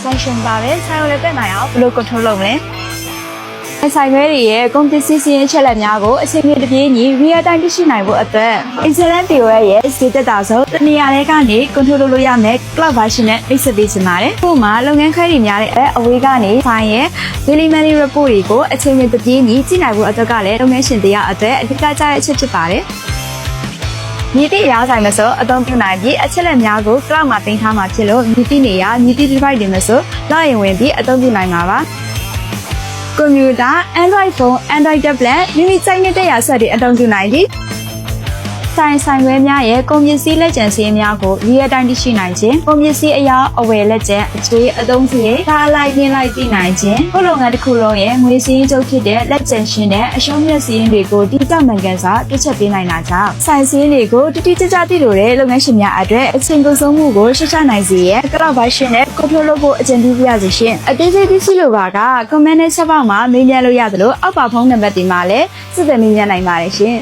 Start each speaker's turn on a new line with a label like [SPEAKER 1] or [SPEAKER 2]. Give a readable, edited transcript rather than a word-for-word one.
[SPEAKER 1] transaction ပါတယ်ဆိုင်ကိုလည်းတက်နိုင်အောင်ဘယ်လို control လုပ်မလဲဆိုင်ခွဲတွေရဲ့ကုန်ပစ္စည်းစည်းချက်လက်များကိုအချိန်ပြည့်တပြေးညီ real time သိရှိနိုင်ဖို့အတွက် Internet POS ရဲ့စေတသာဆုံးတနေရာတွေကနေ control လုပ်လို့ရမယ် cloud version နဲ့မိတ်ဆက်ပေးချင်ပါတယ်။ဥပမာလုပ်ငန်းခွဲတွေများတဲ့အဝေးကနေဆိုင်ရဲ့ daily money report တွေကိုအချိန်ပြည့်တပြေးညီကြည့်နိုင်ဖို့အတွက်ကလည်းလုပ်ငန်းရှင်တွေအတွက်အဓိကကျတဲ့အချက်ဖြစ်ပါတယ်။မြည်သည့်အရာဆိုင်မဆိုအသုံးပြုနိုင်ပြီးအချက်လက်များကို cloud မှာတင်ထားမှာဖြစ်လို့မြည်သည့်နေရာမြည်သည့် device တွေမဆိုလောက်ရင်ဝင်ပြီးအသုံးပြုနိုင်မှာပါကွန်ပျူတာ Android phone Android tablet မိမိစိုက်နေတဲ့ရာဆက်တွေအသုံးပြုနိုင်သည်ဆိုင်ခွဲများရဲ့ကုန်ပစ္စည်းလက်ကျန်စည်းများကို real time သိရှိနိုင်ခြင်းကုန်ပစ္စည်းအရာအဝယ်လက်ကျန်အခြေအသုံးစရိတ်ထားလိုက်ပြင်လိုက်သိနိုင်ခြင်းခုလုပ်ငန်းတစ်ခုလုံးရဲ့ငွေစည်းချုပ်ဖြစ်တဲ့လက်ကျန်ရှင်းတဲ့အရှုံးမြတ်စည်းတွေကိုတိကျမှန်ကန်စွာတွက်ချက်ပေးနိုင်တာကြောင့်ဆိုင်စည်းတွေကိုတိတိကျကျသိလို့တဲ့လုပ်ငန်းရှင်များအတွက်အချိန်ကုန်ဆုံးမှုကိုရှင်းချနိုင်စေရဲ့ cloud version နဲ့ control လုပ်ဖို့အကြံပြုပါရစေရှင်အသေးစိတ်သိရှိလိုပါက comment နဲ့ချက်ပေါက်မှာမေးမြန်းလို့ရသလိုအောက်ပါဖုန်းနံပါတ်တွေမှာလည်းဆက်သွယ်မေးမြန်းနိုင်ပါတယ်ရှင်